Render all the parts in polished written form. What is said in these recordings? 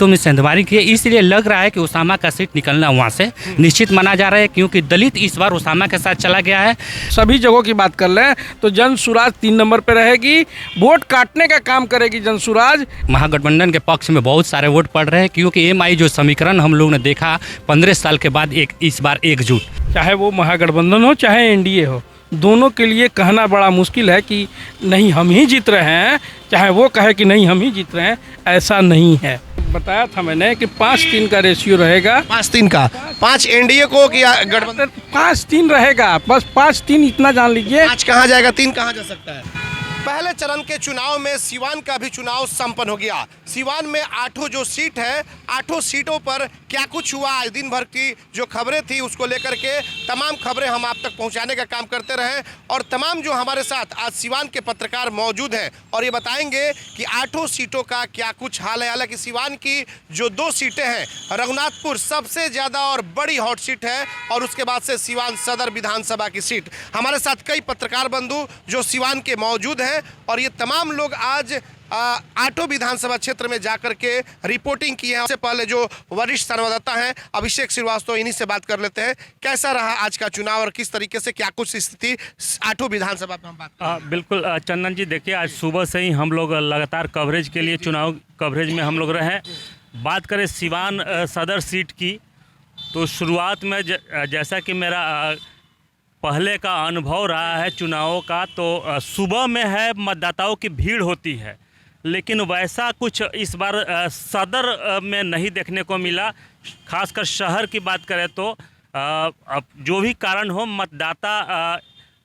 दलितों में सेंधमारी की है, इसलिए लग रहा है कि उसामा का सीट निकलना वहाँ से निश्चित माना जा रहा है, क्योंकि दलित इस बार उसामा के साथ चला गया है। सभी जगहों की बात कर लें तो जनसुराज 3 नंबर पे रहेगी, वोट काटने का काम करेगी जनसुराज। महागठबंधन के पक्ष में बहुत सारे वोट पड़ रहे हैं, क्योंकि एमआई जो समीकरण हम लोग ने देखा 15 साल के बाद इस बार एकजुट, चाहे वो महागठबंधन हो चाहे एनडीए हो, दोनों के लिए कहना बड़ा मुश्किल है कि नहीं हम ही जीत रहे हैं, चाहे वो कहे कि नहीं हम ही जीत रहे हैं, ऐसा नहीं है। बताया था मैंने कि 5-3 का रेशियो रहेगा। 5-3 का 5 एनडीए को कि गठबंधन 5-3 रहेगा, बस 5-3 इतना जान लीजिए। 5 कहाँ जाएगा, 3 कहाँ जा सकता है। पहले चरण के चुनाव में सिवान का भी चुनाव संपन्न हो गया। सिवान में 8 जो सीट है, 8 सीटों पर क्या कुछ हुआ, आज दिन भर की जो खबरें थी उसको लेकर के तमाम खबरें हम आप तक पहुंचाने का काम करते रहे, और तमाम जो हमारे साथ आज सिवान के पत्रकार मौजूद हैं और ये बताएंगे कि 8 सीटों का क्या कुछ हाल है। हालांकि सिवान की जो 2 सीटें हैं, रघुनाथपुर सबसे ज़्यादा और बड़ी हॉट सीट है, और उसके बाद से सिवान सदर विधानसभा की सीट। हमारे साथ कई पत्रकार बंधु जो सिवान के मौजूद हैं, और ये तमाम लोग आज 8 विधानसभा क्षेत्र में जाकर के रिपोर्टिंग की है। उससे पहले जो वरिष्ठ संवाददाता हैं अभिषेक श्रीवास्तव, इन्हीं से बात कर लेते हैं। कैसा रहा आज का चुनाव और किस तरीके से क्या कुछ स्थिति 8 विधानसभा में हम बात बिल्कुल चंदन जी, देखिए आज सुबह से ही हम लोग लगातार कवरेज के लिए, चुनाव कवरेज में हम लोग रहे। बात करें सिवान सदर सीट की, तो शुरुआत में जैसा कि मेरा पहले का अनुभव रहा है चुनावों का, तो सुबह में है मतदाताओं की भीड़ होती है, लेकिन वैसा कुछ इस बार सदर में नहीं देखने को मिला। खासकर शहर की बात करें तो अब जो भी कारण हो, मतदाता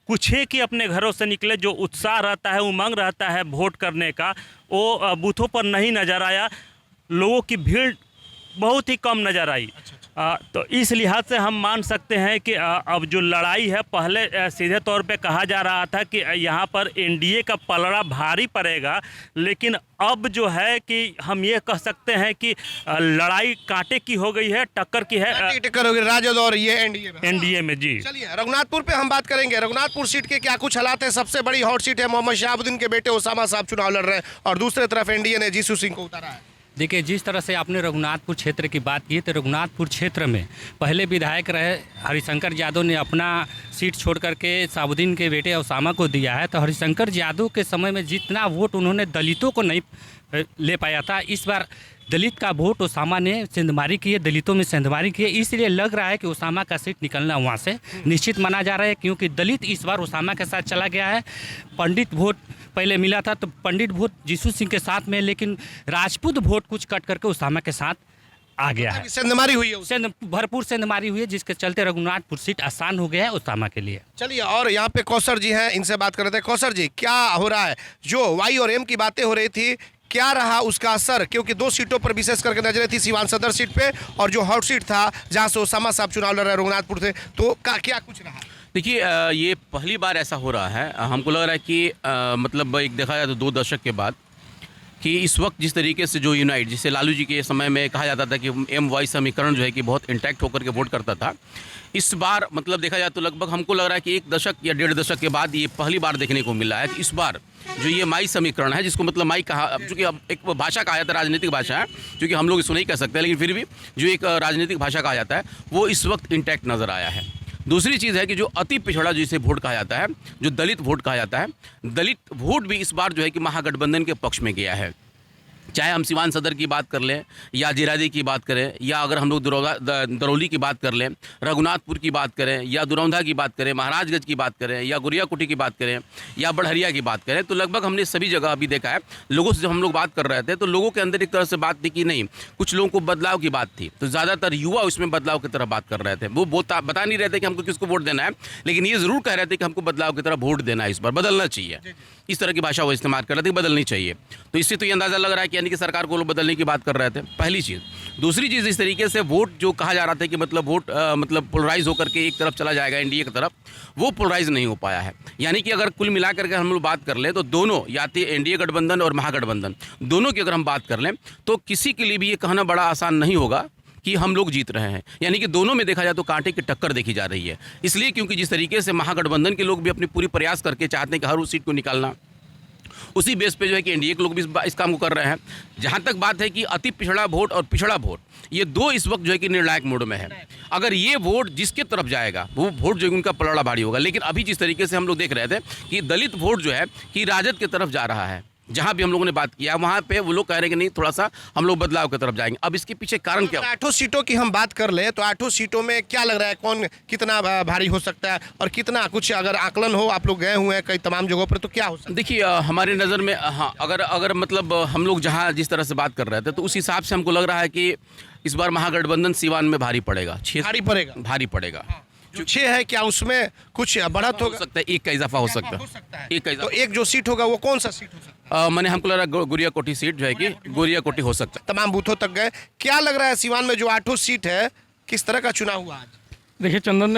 कुछ ही कि अपने घरों से निकले, जो उत्साह रहता है, उमंग रहता है वोट करने का, वो बूथों पर नहीं नज़र आया। लोगों की भीड़ बहुत ही कम नज़र आई। तो इस लिहाज से हम मान सकते हैं कि अब जो लड़ाई है, पहले सीधे तौर पे कहा जा रहा था कि यहाँ पर एनडीए का पलड़ा भारी पड़ेगा, लेकिन अब जो है कि हम ये कह सकते हैं कि लड़ाई कांटे की हो गई है, टक्कर की है। टक्कर होगी राजद और ये एनडीए में जी। चलिए रघुनाथपुर पे हम बात करेंगे। रघुनाथपुर सीट के क्या कुछ हालात है। सबसे बड़ी हॉट सीट है, मोहम्मद शहाबुद्दीन के बेटे उसामा साहब चुनाव लड़ रहे हैं, और दूसरी तरफ एनडीए ने जीसू सिंह को उतारा है। देखिए, जिस तरह से आपने रघुनाथपुर क्षेत्र की बात की, तो रघुनाथपुर क्षेत्र में पहले विधायक रहे हरिशंकर यादव ने अपना सीट छोड़ करके शहाबुद्दीन के बेटे उसामा को दिया है। तो हरिशंकर यादव के समय में जितना वोट उन्होंने दलितों को नहीं ले पाया था, इस बार दलित का वोट उसामा ने सेंधमारी की है, दलितों में सेंधमारी की है, इसलिए लग रहा है कि उसामा का सीट निकलना वहाँ से निश्चित माना जा रहा है, क्योंकि दलित इस बार उसामा के साथ चला गया है। पंडित वोट पहले मिला था, तो पंडित वोट जीसू सिंह के साथ में, लेकिन राजपूत वोट कुछ कट करके उसामा के साथ आ गया है। सेंधमारी हुई है, भरपूर सेंधमारी हुई है, जिसके चलते रघुनाथपुर सीट आसान हो गया है उसामा के लिए। चलिए, और यहाँ पे कौसर जी हैं, इनसे बात कर रहे थे। कौसर जी, क्या हो रहा है? जो वाई और एम की बातें हो रही थी, क्या रहा उसका असर? क्योंकि 2 सीटों पर विशेष करके नजरें थी, सिवान सदर सीट पे और जो हॉट सीट था जहाँ से उसामा साहब चुनाव लड़ रहे रघुनाथपुर से, तो क्या कुछ रहा? देखिए, ये पहली बार ऐसा हो रहा है। हमको लग रहा है कि मतलब एक देखा जाए तो 2 दशक के बाद कि इस वक्त जिस तरीके से जो यूनाइट, जिसे लालू जी के समय में कहा जाता था कि एम वाई समीकरण जो है कि बहुत इंटैक्ट होकर के वोट करता था, इस बार मतलब देखा जाए तो लगभग हमको लग रहा है कि 1 दशक या 1.5 दशक के बाद ये पहली बार देखने को मिला है कि इस बार जो ये माई समीकरण है, जिसको मतलब माई कहा, चूँकि अब एक भाषा कहा जाता है, राजनीतिक भाषा है, क्योंकि हम लोग इसको नहीं कह सकते, लेकिन फिर भी जो एक राजनीतिक भाषा कहा जाता है, वो इस वक्त इंटैक्ट नज़र आया है। दूसरी चीज़ है कि जो अति पिछड़ा जिसे वोट कहा जाता है, जो दलित वोट कहा जाता है, दलित वोट भी इस बार जो है कि महागठबंधन के पक्ष में गया है। चाहे हम सिवान सदर की बात कर लें, या जिरादी की बात करें, या अगर हम लोग दरौली की बात कर लें, रघुनाथपुर की बात करें, या दुरौंधा की बात करें, महाराजगंज की बात करें, या गुरियाकुटी की बात करें, या बढ़हरिया की बात करें, तो लगभग हमने सभी जगह अभी देखा है। लोगों से जब हम लोग बात कर रहे थे, तो लोगों के अंदर एक तरह से बात थी कि नहीं, कुछ लोगों को बदलाव की बात थी, तो ज़्यादातर युवा उसमें बदलाव की तरफ बात कर रहे थे। वो बता नहीं रहे थे कि हमको किसको वोट देना है, लेकिन ये ज़रूर कह रहे थे कि हमको बदलाव की तरफ वोट देना है, इस बार बदलना चाहिए। इस तरह की भाषा वो इस्तेमाल कर रहे थे, बदलनी चाहिए। तो इससे तो ये अंदाज़ा लग रहा है कि यानी कि सरकार को लोग बदलने की बात कर रहे थे, पहली चीज़। दूसरी चीज़, इस तरीके से वोट जो कहा जा रहा था कि मतलब वोट मतलब पोलराइज होकर के एक तरफ चला जाएगा एनडीए की तरफ, वो पोलराइज नहीं हो पाया है। यानी कि अगर कुल मिलाकर के हम लोग बात कर लें, तो दोनों, या तो एनडीए गठबंधन और महागठबंधन, दोनों की अगर हम बात कर लें, तो किसी के लिए भी ये कहना बड़ा आसान नहीं होगा कि हम लोग जीत रहे हैं। यानी कि दोनों में देखा जाए तो कांटे की टक्कर देखी जा रही है। इसलिए क्योंकि जिस तरीके से महागठबंधन के लोग भी अपनी पूरी प्रयास करके चाहते हैं कि हर उस सीट को निकालना, उसी बेस पे जो है कि एनडीए के लोग भी इस काम को कर रहे हैं। जहाँ तक बात है कि अति पिछड़ा वोट और पिछड़ा वोट, ये दो इस वक्त जो है कि निर्णायक मोड में है। अगर ये वोट जिसके तरफ जाएगा वो वोट जो है उनका पलड़ा भारी होगा। लेकिन अभी जिस तरीके से हम लोग देख रहे थे कि दलित वोट जो है कि राजद की तरफ जा रहा है, जहाँ भी हम लोगों ने बात किया वहाँ पे वो लोग कह रहे हैं कि नहीं, थोड़ा सा हम लोग बदलाव की तरफ जाएंगे। अब इसके पीछे कारण क्या? 8 सीटों की हम बात कर ले तो 8 सीटों में क्या लग रहा है, कौन कितना भारी हो सकता है और कितना, कुछ अगर आकलन हो, आप लोग गए हुए हैं कई तमाम जगहों पर, तो क्या हो सकता है? देखिए हमारे नज़र में हाँ, अगर मतलब हम लोग जहाँ जिस तरह से बात कर रहे थे तो उस हिसाब से हमको लग रहा है कि इस बार महागठबंधन सीवान में भारी पड़ेगा। भारी पड़ेगा। जो 6 है, क्या उसमें कुछ बढ़त हो होगा? सकता है, एक का इजाफा हो सकता है। एक का तो एक जो सीट होगा वो कौन सा सीट हो सकता है? मैंने हमको लग रहा है गुरिया कोठी सीट जो है कि गुरिया कोठी हो सकता है। तमाम बूथों तक गए, क्या लग रहा है सीवान में जो 8 सीट है, किस तरह का चुनाव हुआ आज? देखिए चंदन,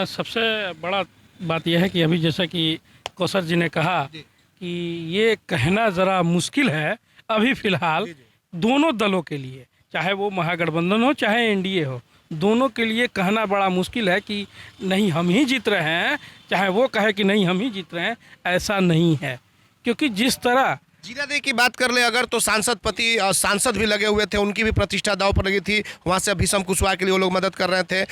सबसे बड़ा बात यह है कि अभी जैसा कि कौसर जी ने कहा कि ये कहना ज़रा मुश्किल है अभी फ़िलहाल दोनों दलों के लिए, चाहे वो महागठबंधन हो चाहे एनडीए हो, दोनों के लिए कहना बड़ा मुश्किल है कि नहीं हम ही जीत रहे हैं, चाहे वो कहे कि नहीं हम ही जीत रहे हैं, ऐसा नहीं है। क्योंकि जिस तरह जीरादेई की बात कर ले अगर, तो सांसद भी लगे हुए थे, उनकी भी प्रतिष्ठा दांव पर लगी थी। वहाँ से भीषम कुशवाहा के लिए वो लोग मदद कर रहे थे,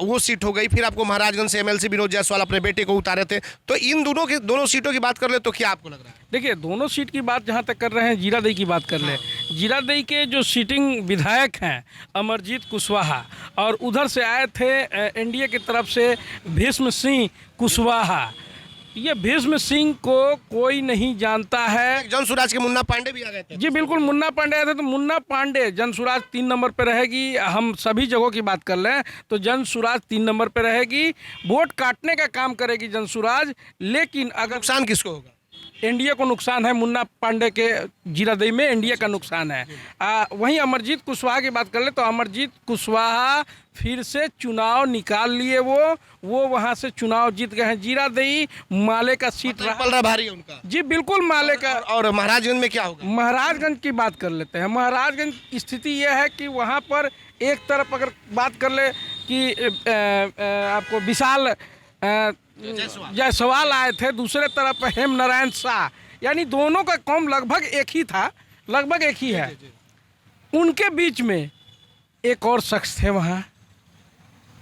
वो सीट हो गई। फिर आपको महाराजगंज से एमएलसी विनोद जायसवाल अपने बेटे को उतारे थे। तो इन दोनों सीटों की बात कर ले तो क्या आपको लग रहा है? देखिए, दोनों सीट की बात जहाँ तक कर रहे हैं, जीरादेई की बात कर ले, जीरादेई के जो सिटिंग विधायक हैं अमरजीत कुशवाहा, और उधर से आए थे एनडीए की तरफ से भीष्म सिंह कुशवाहा। ये भीष्म सिंह को कोई नहीं जानता है। जनसुराज के मुन्ना पांडे भी आ गए थे। जी बिल्कुल, मुन्ना पांडे आए थे। तो मुन्ना पांडे, जनसुराज 3 नंबर पे रहेगी। हम सभी जगहों की बात कर लें तो जनसुराज 3 नंबर पे रहेगी। वोट काटने का काम करेगी जनसुराज। लेकिन अगर नुकसान किसको होगा? एनडीए को नुकसान है, मुन्ना पांडे के जीरादेई में एनडीए का नुकसान है। वहीं अमरजीत कुशवाहा की बात कर ले तो अमरजीत कुशवाहा फिर से चुनाव निकाल लिए। वो वहां से चुनाव जीत गए हैं। जीरादेई माले का सीट पलड़ा भारी है उनका। जी बिल्कुल, माले का। और महाराजगंज में क्या होगा? महाराजगंज की बात कर लेते हैं। महाराजगंज की स्थिति यह है कि वहाँ पर एक तरफ अगर बात कर ले कि आपको विशाल जायसवाल आए थे, दूसरे तरफ हेम नारायण शाह, यानी दोनों का कौम लगभग एक ही था, लगभग एक ही है। उनके बीच में एक और शख्स थे वहाँ,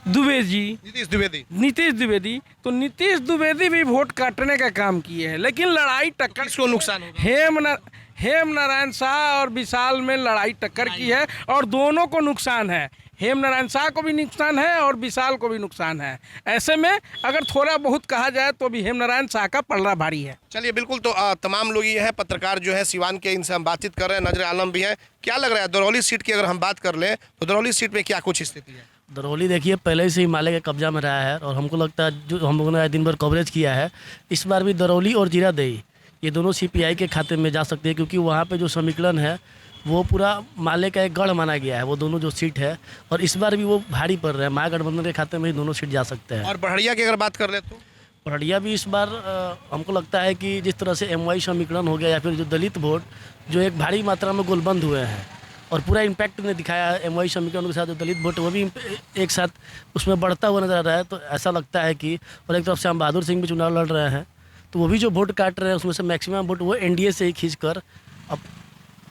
नीतीश द्विवेदी। तो नीतीश द्विवेदी भी वोट काटने का काम किए हैं। लेकिन लड़ाई टक्कर किसको नुकसान होगा? हेम नारायण शाह और विशाल में लड़ाई टक्कर की है और दोनों को नुकसान है। हेम नारायण शाह को भी नुकसान है और विशाल को भी नुकसान है। ऐसे में अगर थोड़ा बहुत कहा जाए तो भी हेम नारायण शाह का पलड़ा भारी है। चलिए बिल्कुल, तो तमाम लोग ये हैं, पत्रकार जो है सीवान के, इनसे हम बातचीत कर रहे हैं। नजर आलम भी है। क्या लग रहा है दरौली सीट की अगर हम बात कर लें तो दरौली सीट में क्या कुछ स्थिति है? दरौली देखिए पहले से ही माले के कब्जा में रहा है और हमको लगता है जो हम लोगों ने दिन भर कवरेज किया है, इस बार भी दरौली और जीरादेई ये दोनों सीपीआई के खाते में जा सकते हैं। क्योंकि वहाँ पे जो समीकरण है वो पूरा माले का एक गढ़ माना गया है, वो दोनों जो सीट है, और इस बार भी वो भारी पड़ रहे हैं। महागठबंधन के खाते में ही दोनों सीट जा सकते हैं। और बढ़िया की अगर बात कर ले तो बढ़िया भी इस बार हमको लगता है कि जिस तरह से एमवाई समीकरण हो गया या फिर जो दलित वोट जो एक भारी मात्रा में गोलबंद हुए हैं और पूरा इम्पैक्ट ने दिखाया है एमवाई समीकरण के साथ, जो दलित वोट वो भी एक साथ उसमें बढ़ता हुआ नजर आ रहा है। तो ऐसा लगता है कि, और एक तरफ से हम बहादुर सिंह भी चुनाव लड़ रहे हैं, तो वो भी जो वोट काट रहे हैं उसमें से मैक्सिमम वोट वो एनडीए से ही खींचकर अब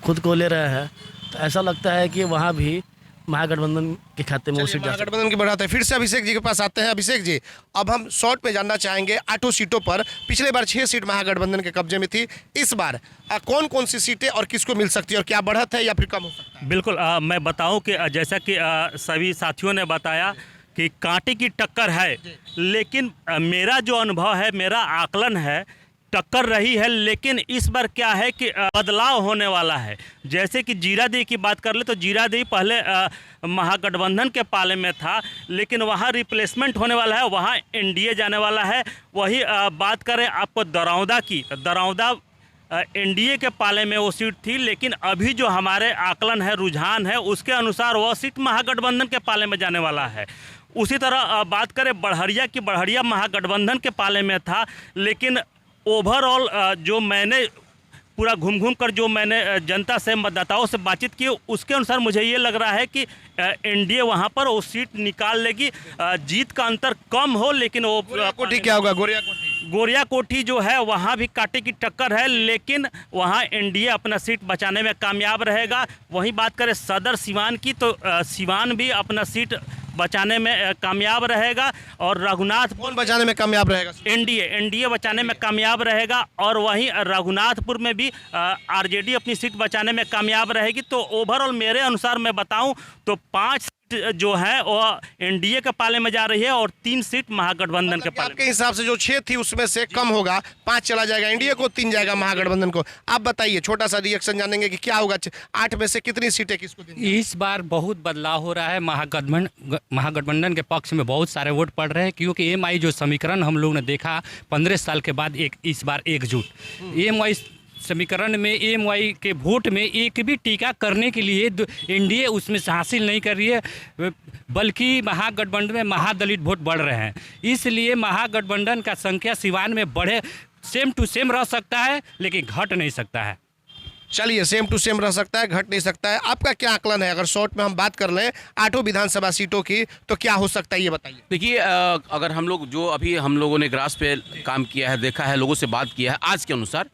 खुद को ले रहे हैं। तो ऐसा लगता है कि वहाँ भी महागठबंधन के खाते में वो सीट जा सकती है। महागठबंधन की बढ़ाते हैं। फिर से अभिषेक जी के पास आते हैं। अभिषेक जी, अब हम शॉर्ट में जानना चाहेंगे 8 सीटों पर, पिछले बार 6 सीट महागठबंधन के कब्जे में थी, इस बार कौन कौन सी सीटें और किसको मिल सकती है और क्या बढ़त है या फिर कम हो सकता है? बिल्कुल, मैं बताऊं कि जैसा कि सभी साथियों ने बताया कि कांटे की टक्कर है, लेकिन मेरा जो अनुभव है, मेरा आकलन है, टक्कर रही है। लेकिन इस बार क्या है कि बदलाव होने वाला है। जैसे कि जीरादेई की बात कर ले तो जीरादेई पहले महागठबंधन के पाले में था, लेकिन वहाँ रिप्लेसमेंट होने वाला है, वहाँ एनडीए जाने वाला है। वही बात करें आपको दरौदा की, दरौदा एनडीए के पाले में वो सीट थी, लेकिन अभी जो हमारे आकलन है, रुझान है, उसके अनुसार वह सीट महागठबंधन के पाले में जाने वाला है। उसी तरह बात करें बढ़हरिया की, बढ़हरिया महागठबंधन के पाले में था, लेकिन ओवरऑल जो मैंने पूरा घूम कर जो मैंने जनता से, मतदाताओं से बातचीत की, उसके अनुसार मुझे ये लग रहा है कि एनडीए वहाँ पर वो सीट निकाल लेगी। जीत का अंतर कम हो, लेकिन वो कोठी क्या होगा? गोरिया कोठी जो है वहाँ भी कांटे की टक्कर है, लेकिन वहाँ एनडीए अपना सीट बचाने में कामयाब रहेगा। वहीं बात करें सदर सिवान की, तो सिवान भी अपना सीट बचाने में कामयाब रहेगा और रघुनाथपुर कौन बचाने में कामयाब रहेगा? एनडीए बचाने में कामयाब रहेगा और वहीं रघुनाथपुर में भी आरजेडी अपनी सीट बचाने में कामयाब रहेगी। तो ओवरऑल मेरे अनुसार मैं बताऊं तो 5 सीट जो है वो एनडीए के पाले में जा रही है और 3 सीट महागठबंधन के पाले आपके हिसाब से जो 6 थी उसमें से कम होगा, 5 चला जाएगा एनडीए को, 3 जाएगा महागठबंधन को। आप बताइए, छोटा सा रिएक्शन जानेंगे कि क्या होगा, 8 में से कितनी सीटें किसको देंगे? इस बार बहुत बदलाव हो रहा है। महागठबंधन के पक्ष में बहुत सारे वोट पड़ रहे हैं, क्योंकि एमआई जो समीकरण हम लोग ने देखा 15 साल के बाद इस बार एकजुट एमआई समीकरण में एमवाई के वोट में एक भी टीका करने के लिए एनडीए उसमें से हासिल नहीं कर रही है, बल्कि महागठबंधन में महादलित वोट बढ़ रहे हैं। इसलिए महागठबंधन का संख्या सिवान में बढ़े, सेम टू सेम रह सकता है लेकिन घट नहीं सकता है। चलिए, सेम टू सेम रह सकता है, घट नहीं सकता है। आपका क्या आकलन है? अगर शॉर्ट में हम बात कर लें 8 विधानसभा सीटों की, तो क्या हो सकता है ये बताइए। देखिए, अगर हम लोग जो अभी हम लोगों ने ग्रास पे काम किया है, देखा है, लोगों से बात किया है आज के अनुसार,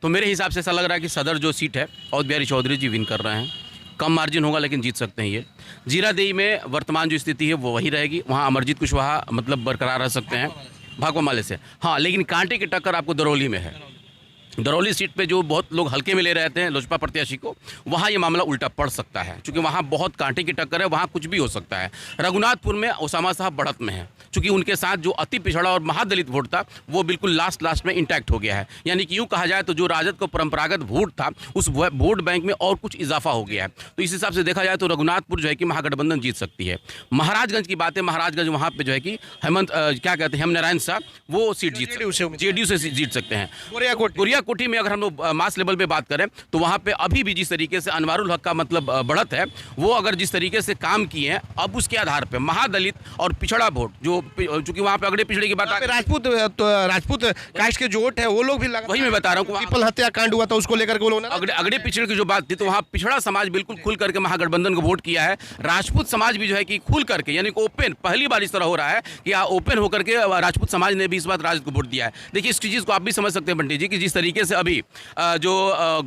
तो मेरे हिसाब से ऐसा लग रहा है कि सदर जो सीट है अवध बिहारी चौधरी जी विन कर रहे हैं। कम मार्जिन होगा लेकिन जीत सकते हैं ये। जीरादेई में वर्तमान जो स्थिति है वो वही रहेगी, वहाँ अमरजीत कुशवाहा मतलब बरकरार रह सकते हैं भाकपा माले से। हाँ, लेकिन कांटे की टक्कर आपको दरौली में है। दरौली सीट पे जो बहुत लोग हल्के में ले रहे थे लोजपा प्रत्याशी को, वहाँ ये मामला उल्टा पड़ सकता है, क्योंकि वहाँ बहुत कांटे की टक्कर है, वहाँ कुछ भी हो सकता है। रघुनाथपुर में ओसामा साहब बढ़त में हैं, क्योंकि उनके साथ जो अति पिछड़ा और महादलित वोट था वो बिल्कुल लास्ट में इंटैक्ट हो गया है। यानी कि यूँ कहा जाए तो जो राजद को परंपरागत वोट था उस वोट बैंक में और कुछ इजाफा हो गया है। तो इस हिसाब से देखा जाए तो रघुनाथपुर जो है कि महागठबंधन जीत सकती है। महाराजगंज की बात है, महाराजगंज वहाँ पर जो है कि क्या कहते हैं हेमनारायण साहब वो सीट जेडीयू से जीत सकते हैं। गोरिया कोठी में अगर हम लोग मास लेवल पे बात करें तो वहाँ पे अभी भी जिस तरीके से अनवारुल हक का मतलब बढ़त है, वो अगर जिस तरीके से काम किए हैं, अब उसके आधार पे महादलित और पिछड़ा वोट जो, चूंकि वहाँ पे अगड़े पिछड़े की बात, राजपूत कास्ट के जो वोट है वो लोग भी, वही मैं बता रहा हूँ, पीपल हत्याकांड हुआ था उसको लेकर के वो लोग अगड़े पिछड़े की जो बात थी, तो वहाँ पिछड़ा समाज बिल्कुल खुल करके महागठबंधन को वोट किया है। राजपूत समाज भी जो है कि खुल करके, यानी कि ओपन, पहली बार इस तरह हो रहा है कि ओपन होकर के राजपूत समाज ने भी इस बार राजद को वोट दिया है। देखिए, इस चीज़ को आप भी समझ सकते हैं बंटी जी, कि जिस तरीके से अभी जो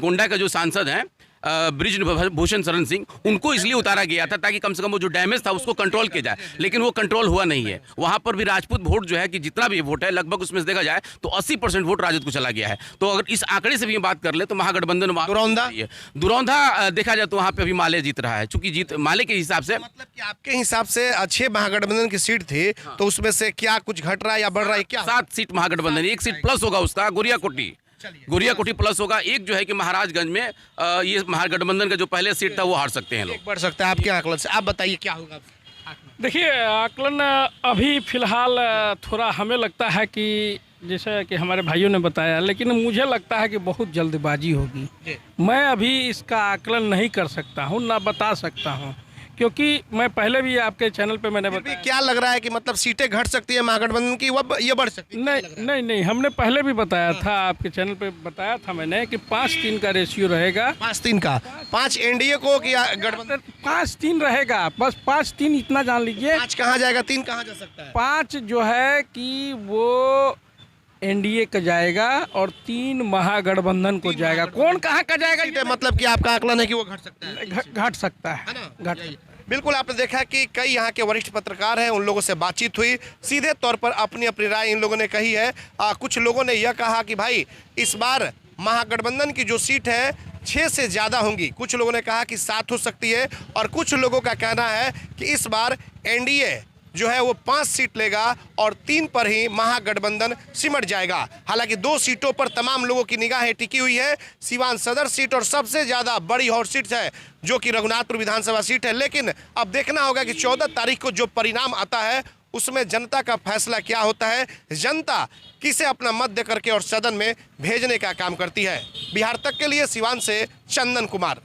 गोंडा का जो सांसद हैं बृजभूषण शरण सिंह, उनको इसलिए उतारा गया था ताकि कम से कम वो जो डैमेज था उसको कंट्रोल किया जाए, लेकिन वो कंट्रोल हुआ नहीं है। वहां पर भी राजपूत वोट जो है कि जितना भी वोट है लगभग उसमें से देखा जाए तो 80% वोट राजद को चला गया है। तो अगर इस आंकड़े से भी बात कर ले तो महागठबंधन दुरौंधा देखा जाए तो वहां पे अभी माले जीत रहा है, चूंकि जीत माले के हिसाब से, मतलब कि आपके हिसाब से 6 महागठबंधन की सीट थी, तो उसमें से क्या कुछ घट रहा है या बढ़ रहा है? क्या 7 सीट महागठबंधन, 1 सीट प्लस होगा उसका गोरिया कोठी प्लस होगा, एक जो है कि महाराजगंज में ये महागठबंधन का जो पहले सीट था वो हार सकते हैं लोग। बढ़ सकता है आपके आकलन से। आप बताइए क्या होगा? देखिए, आकलन अभी फ़िलहाल थोड़ा हमें लगता है कि जैसे कि हमारे भाइयों ने बताया, लेकिन मुझे लगता है कि बहुत जल्दबाजी होगी। मैं अभी इसका आकलन नहीं कर सकता हूँ, ना बता सकता हूँ, क्योंकि मैं पहले भी आपके चैनल पे मैंने बताया। क्या लग रहा है कि मतलब सीटें घट सकती है महागठबंधन की, वो ये बढ़ सकती है? नहीं, हमने पहले भी बताया था, आपके चैनल पे बताया था मैंने कि 5-3 का रेशियो रहेगा। 5-3 का? 5 एनडीए को कि गठबंधन? 5-3 रहेगा, बस 5-3 इतना जान लीजिए। 5 कहाँ जाएगा, 3 कहाँ जा सकता है? 5 जो है कि वो एनडीए का जाएगा और 3 महागठबंधन को जाएगा। कौन कहाँ का जाएगा? मतलब कि आपका आकलन है कि वो घट सकता है? घट सकता है। बिल्कुल, आपने देखा कि कई यहाँ के वरिष्ठ पत्रकार हैं, उन लोगों से बातचीत हुई, सीधे तौर पर अपनी अपनी राय इन लोगों ने कही है। कुछ लोगों ने यह कहा कि भाई इस बार महागठबंधन की जो सीट है 6 से ज़्यादा होंगी। कुछ लोगों ने कहा कि 7 हो सकती है, और कुछ लोगों का कहना है कि इस बार एनडीए जो है वो 5 सीट लेगा और 3 पर ही महागठबंधन सिमट जाएगा। हालांकि 2 सीटों पर तमाम लोगों की निगाहें टिकी हुई है, सिवान सदर सीट और सबसे ज़्यादा बड़ी हॉट सीट है जो कि रघुनाथपुर विधानसभा सीट है। लेकिन अब देखना होगा कि 14 तारीख को जो परिणाम आता है उसमें जनता का फैसला क्या होता है, जनता किसे अपना मत दे करके और सदन में भेजने का काम करती है। बिहार तक के लिए सिवान से चंदन कुमार।